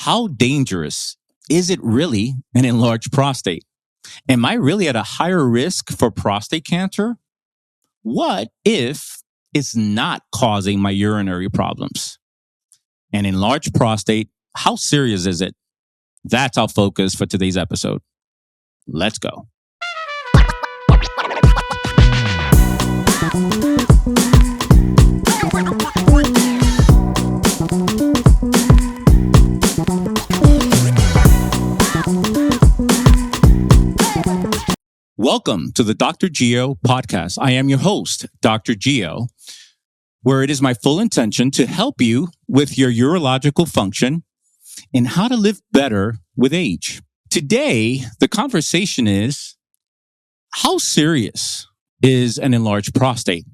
How dangerous is it really an enlarged prostate? Am I really at a higher risk for prostate cancer? What if it's not causing my urinary problems? An enlarged prostate, how serious is it? That's our focus for today's episode. Let's go. Welcome to the Dr. Gio podcast. I am your host, Dr. Gio, where it is my full intention to help you with your urological function and how to live better with age. Today, the conversation is, how serious is an enlarged prostate?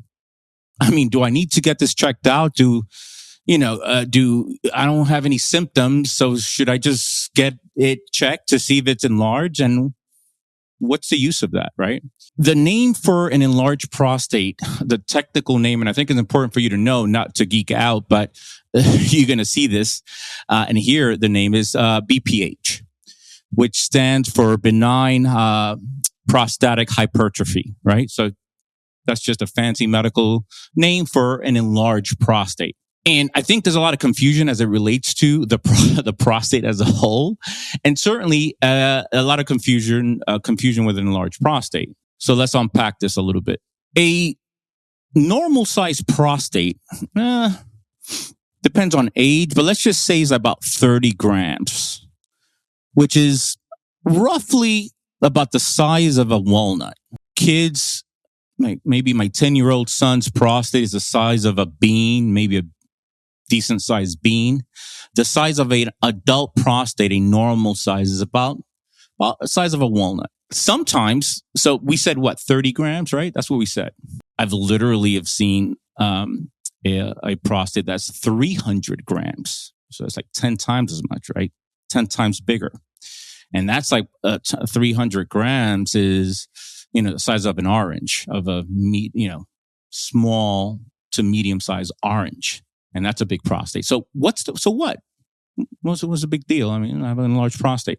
I mean, do I need to get this checked out? Do I don't have any symptoms, so should I just get it checked to see if it's enlarged? And what's the use of that, right? The name for an enlarged prostate, the technical name, and I think it's important for you to know, not to geek out, but you're going to see this and hear the name is BPH, which stands for Benign Prostatic Hypertrophy, right? So that's just a fancy medical name for an enlarged prostate. And I think there's a lot of confusion as it relates to the prostate as a whole, and certainly a lot of confusion with an enlarged prostate. So let's unpack this a little bit. A normal sized prostate depends on age, but let's just say is about 30 grams, which is roughly about the size of a walnut. Kids, maybe my 10-year-old son's prostate is the size of a bean, maybe a decent sized bean. The size of an adult prostate, a normal size, is about the size of a walnut. Sometimes, so we said 30 grams, right? That's what we said. I've literally have seen a prostate that's 300 grams. So it's like 10 times as much, right? 10 times bigger. And that's like 300 grams is, the size of an orange, of a small to medium sized orange. And that's a big prostate. So what? What's a big deal? I mean, I have an enlarged prostate.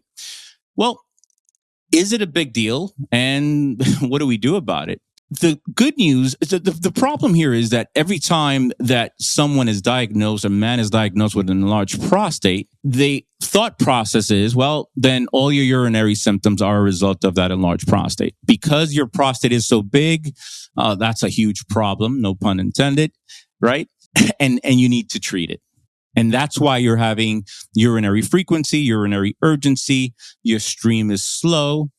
Well, is it a big deal? And what do we do about it? The good news is that the problem here is that every time that someone is diagnosed, a man is diagnosed with an enlarged prostate, the thought process is, well, then all your urinary symptoms are a result of that enlarged prostate. Because your prostate is so big, that's a huge problem, no pun intended, right? And you need to treat it. And that's why you're having urinary frequency, urinary urgency, your stream is slow,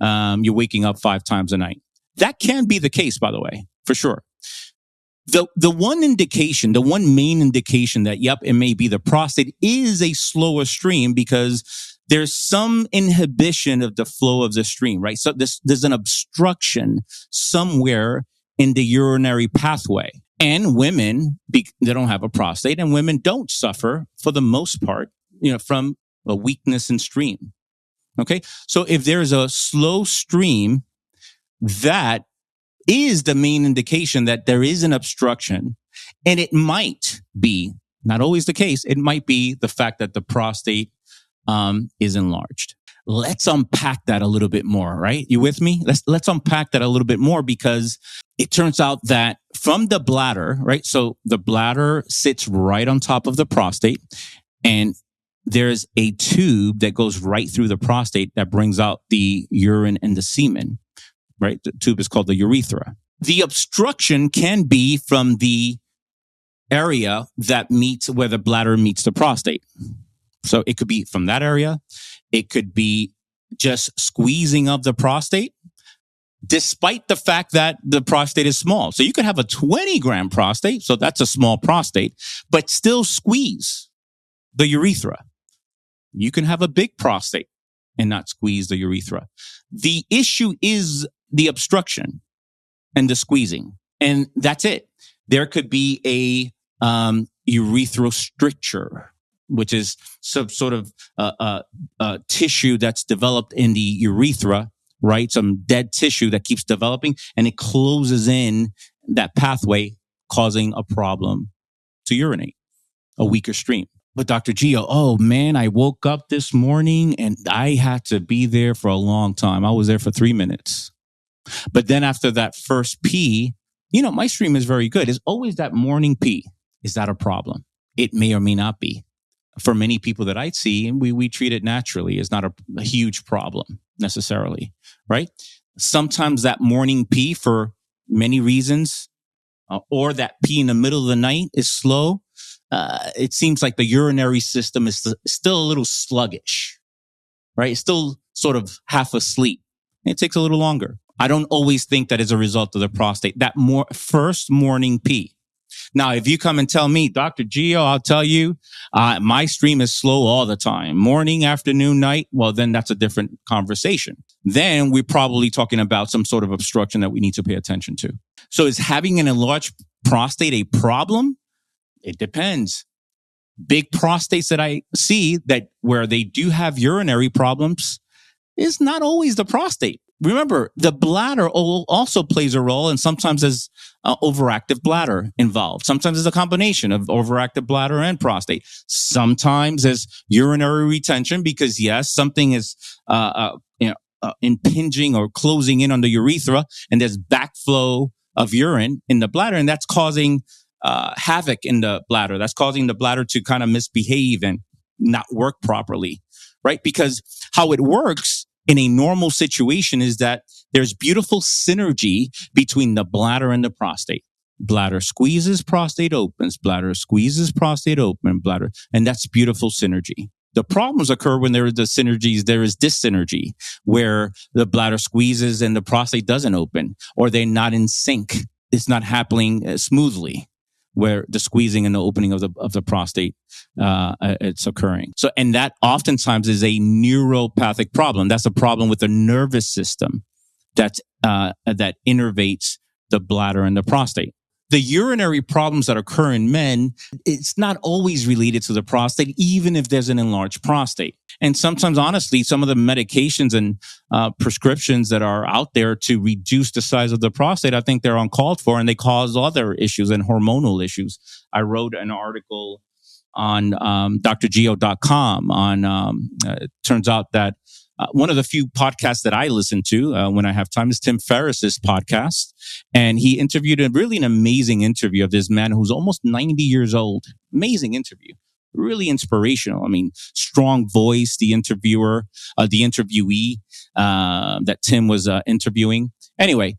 you're waking up 5 times a night. That can be the case, by the way, for sure. The one main indication that, it may be the prostate is a slower stream because there's some inhibition of the flow of the stream, right? So there's an obstruction somewhere in the urinary pathway. And women, they don't have a prostate, and women don't suffer, for the most part, from a weakness in stream. Okay? So if there's a slow stream, that is the main indication that there is an obstruction. And it might be, not always the case, it might be the fact that the prostate is enlarged. Let's unpack that a little bit more, right? You with me? Let's unpack that a little bit more, because it turns out that from the bladder, right? So the bladder sits right on top of the prostate, and there's a tube that goes right through the prostate that brings out the urine and the semen, right? The tube is called the urethra. The obstruction can be from the area that meets where the bladder meets the prostate. So it could be from that area. It could be just squeezing of the prostate, despite the fact that the prostate is small. So you could have a 20-gram prostate, so that's a small prostate, but still squeeze the urethra. You can have a big prostate and not squeeze the urethra. The issue is the obstruction and the squeezing, and that's it. There could be a urethral stricture, which is some sort of tissue that's developed in the urethra, right? Some dead tissue that keeps developing, and it closes in that pathway, causing a problem to urinate, a weaker stream. But Dr. Gio, oh man, I woke up this morning and I had to be there for a long time. I was there for 3 minutes. But then after that first pee, my stream is very good. It's always that morning pee. Is that a problem? It may or may not be. For many people that I see, and we treat it naturally. It's not a huge problem necessarily, right? Sometimes that morning pee, for many reasons, or that pee in the middle of the night is slow. It seems like the urinary system is still a little sluggish, right? It's still sort of half asleep. It takes a little longer. I don't always think that is a result of the prostate, that first morning pee. Now, if you come and tell me, Dr. Gio, I'll tell you, my stream is slow all the time, morning, afternoon, night. Well, then that's a different conversation. Then we're probably talking about some sort of obstruction that we need to pay attention to. So is having an enlarged prostate a problem? It depends. Big prostates that I see that where they do have urinary problems is not always the prostate. Remember, the bladder also plays a role, and sometimes there's overactive bladder involved. Sometimes there's a combination of overactive bladder and prostate. Sometimes there's urinary retention because, yes, something is impinging or closing in on the urethra, and there's backflow of urine in the bladder, and that's causing havoc in the bladder. That's causing the bladder to kind of misbehave and not work properly, right? Because how it works in a normal situation is that there's beautiful synergy between the bladder and the prostate. Bladder squeezes, prostate opens, bladder squeezes, prostate open, bladder, and that's beautiful synergy. The problems occur when there is dyssynergy, where the bladder squeezes and the prostate doesn't open, or they're not in sync. It's not happening smoothly, where the squeezing and the opening of the prostate it's occurring. So, and that oftentimes is a neuropathic problem. That's a problem with the nervous system that innervates the bladder and the prostate. The urinary problems that occur in men, it's not always related to the prostate, even if there's an enlarged prostate. And sometimes, honestly, some of the medications and prescriptions that are out there to reduce the size of the prostate, I think they're uncalled for, and they cause other issues and hormonal issues. I wrote an article on drgeo.com on, it turns out that one of the few podcasts that I listen to when I have time is Tim Ferriss's podcast. And he interviewed really an amazing interview of this man who's almost 90 years old. Amazing interview. Really inspirational. I mean, strong voice, the interviewee that Tim was interviewing. Anyway,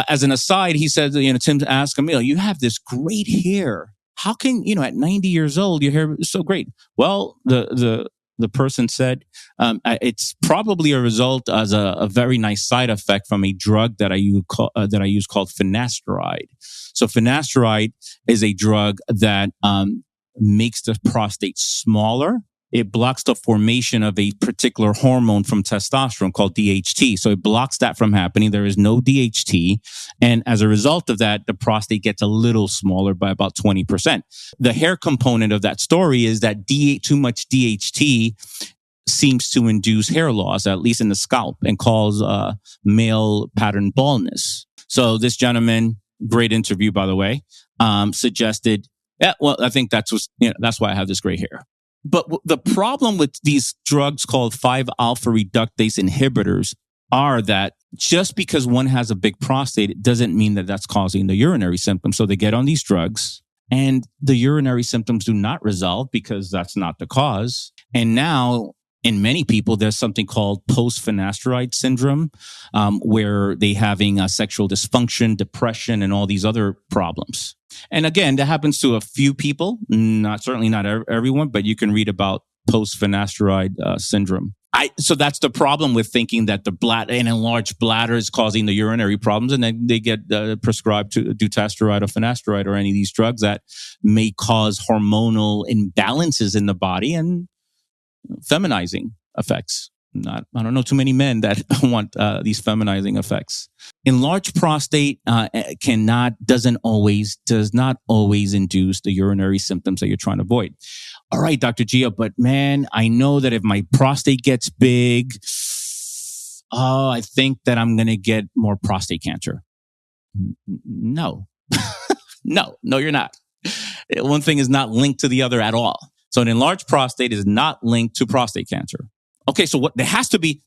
as an aside, he said, Tim asked him, you have this great hair. How can, at 90 years old, your hair is so great? Well, the person said, it's probably a result as a very nice side effect from a drug that I use called finasteride. So finasteride is a drug that makes the prostate smaller. It blocks the formation of a particular hormone from testosterone called DHT. So it blocks that from happening. There is no DHT. And as a result of that, the prostate gets a little smaller by about 20%. The hair component of that story is that too much DHT seems to induce hair loss, at least in the scalp, and cause male pattern baldness. So this gentleman, great interview, by the way, suggested, I think that's why I have this gray hair. But the problem with these drugs called 5-alpha reductase inhibitors are that just because one has a big prostate, it doesn't mean that that's causing the urinary symptoms. So they get on these drugs and the urinary symptoms do not resolve because that's not the cause. And now in many people, there's something called post-finasteride syndrome, where they having sexual dysfunction, depression, and all these other problems. And again, that happens to a few people, certainly not everyone, but you can read about post-finasteride syndrome. So that's the problem with thinking that an enlarged bladder is causing the urinary problems, and then they get prescribed to dutasteride or finasteride or any of these drugs that may cause hormonal imbalances in the body and feminizing effects. I don't know too many men that want these feminizing effects. Enlarged prostate does not always induce the urinary symptoms that you're trying to avoid. All right, Dr. Gio, but man, I know that if my prostate gets big, I think that I'm going to get more prostate cancer. No, no, you're not. One thing is not linked to the other at all. So an enlarged prostate is not linked to prostate cancer. Okay, so what there has to be,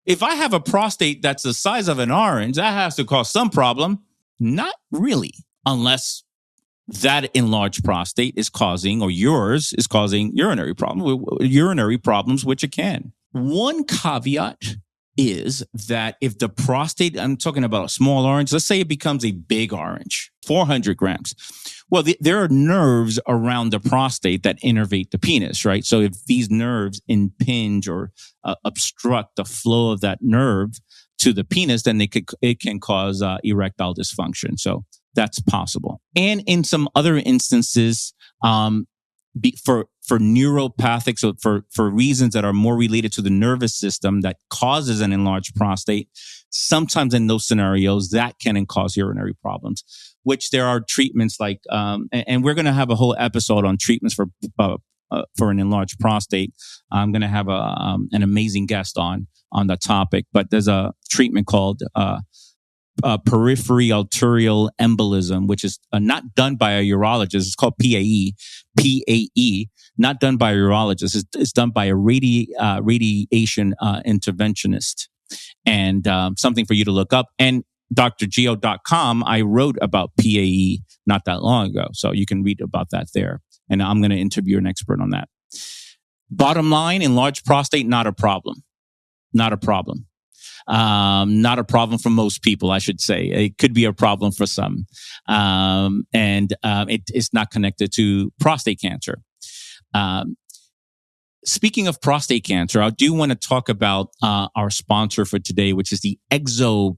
if I have a prostate that's the size of an orange, that has to cause some problem. Not really, unless that enlarged prostate is causing, or yours is causing urinary problems, which it can. One caveat is that if the prostate, I'm talking about a small orange, let's say it becomes a big orange, 400 grams. Well, there are nerves around the prostate that innervate the penis, right? So if these nerves impinge or obstruct the flow of that nerve to the penis, then it can cause erectile dysfunction. So that's possible. And in some other instances, for neuropathic, so for reasons that are more related to the nervous system that causes an enlarged prostate, sometimes in those scenarios that can cause urinary problems, which there are treatments like, and we're going to have a whole episode on treatments for an enlarged prostate. I'm going to have an amazing guest on the topic, but there's a treatment called peripheral arterial embolism, which is not done by a urologist. It's called PAE, not done by a urologist. It's done by a radiation interventionist, and something for you to look up. And drgeo.com, I wrote about PAE not that long ago, so you can read about that there. And I'm going to interview an expert on that. Bottom line, enlarged prostate, not a problem. Not a problem. Not a problem for most people, I should say. It could be a problem for some. It's not connected to prostate cancer. Speaking of prostate cancer, I do want to talk about our sponsor for today, which is the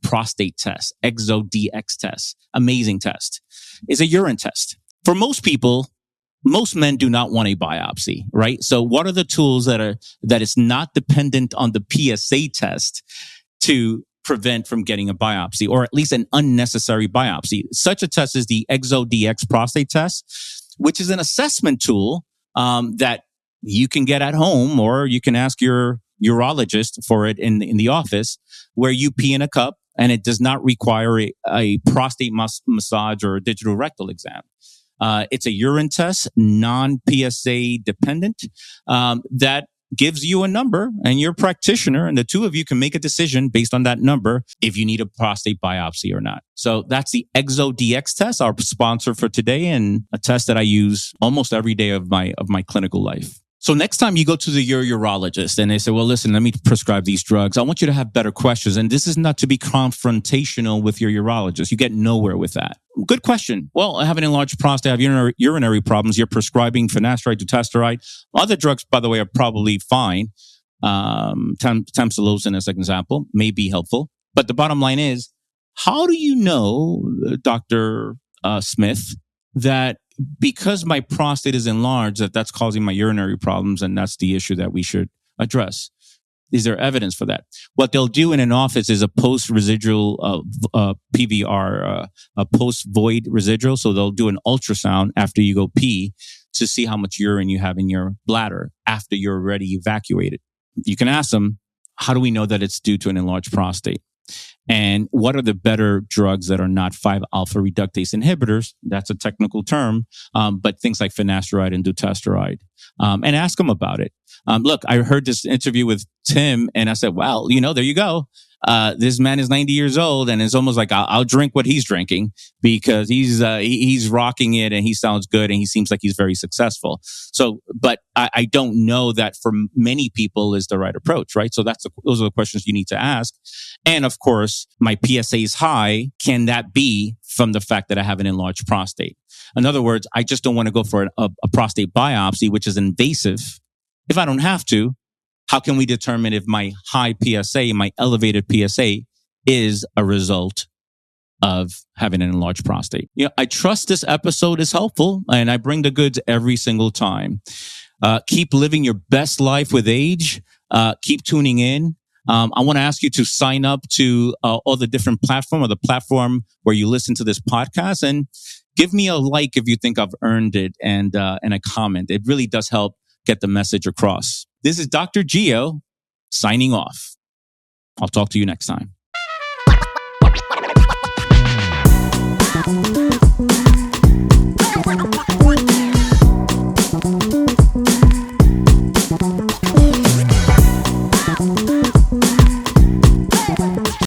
Prostate Test, ExoDx Test. Amazing test. It's a urine test. For most people, most men do not want a biopsy, right? So what are the tools that is not dependent on the PSA test to prevent from getting a biopsy, or at least an unnecessary biopsy? Such a test is the ExoDx Prostate Test, which is an assessment tool that you can get at home, or you can ask your urologist for it in the office, where you pee in a cup, and it does not require a prostate massage or a digital rectal exam. It's a urine test, non-PSA dependent, that gives you a number, and your practitioner, and the two of you can make a decision based on that number if you need a prostate biopsy or not. So that's the ExoDx test, our sponsor for today, and a test that I use almost every day of my clinical life. So next time you go to your urologist and they say, well, listen, let me prescribe these drugs, I want you to have better questions. And this is not to be confrontational with your urologist. You get nowhere with that. Good question. Well, I have an enlarged prostate, I have urinary problems. You're prescribing finasteride, dutasteride. Other drugs, by the way, are probably fine. Tamsulosin, as an example, may be helpful. But the bottom line is, how do you know, Dr. Smith, that because my prostate is enlarged, that's causing my urinary problems, and that's the issue that we should address? Is there evidence for that? What they'll do in an office is a post-residual PVR, a post-void residual. So they'll do an ultrasound after you go pee to see how much urine you have in your bladder after you're already evacuated. You can ask them, how do we know that it's due to an enlarged prostate? And what are the better drugs that are not 5-alpha reductase inhibitors? That's a technical term, but things like finasteride and dutasteride. And ask them about it. Look, I heard this interview with Tim, and I said, well, there you go. This man is 90 years old, and it's almost like I'll drink what he's drinking, because he's rocking it, and he sounds good, and he seems like he's very successful. So, but I don't know that for many people is the right approach, right? So those are the questions you need to ask. And of course, my PSA is high. Can that be from the fact that I have an enlarged prostate? In other words, I just don't want to go for a prostate biopsy, which is invasive. If I don't have to, how can we determine if my high PSA, my elevated PSA, is a result of having an enlarged prostate? I trust this episode is helpful, and I bring the goods every single time. Keep living your best life with age. Keep tuning in. I want to ask you to sign up to all the different platforms, or the platform where you listen to this podcast, and give me a like if you think I've earned it, and a comment. It really does help get the message across. This is Dr. Geo signing off. I'll talk to you next time.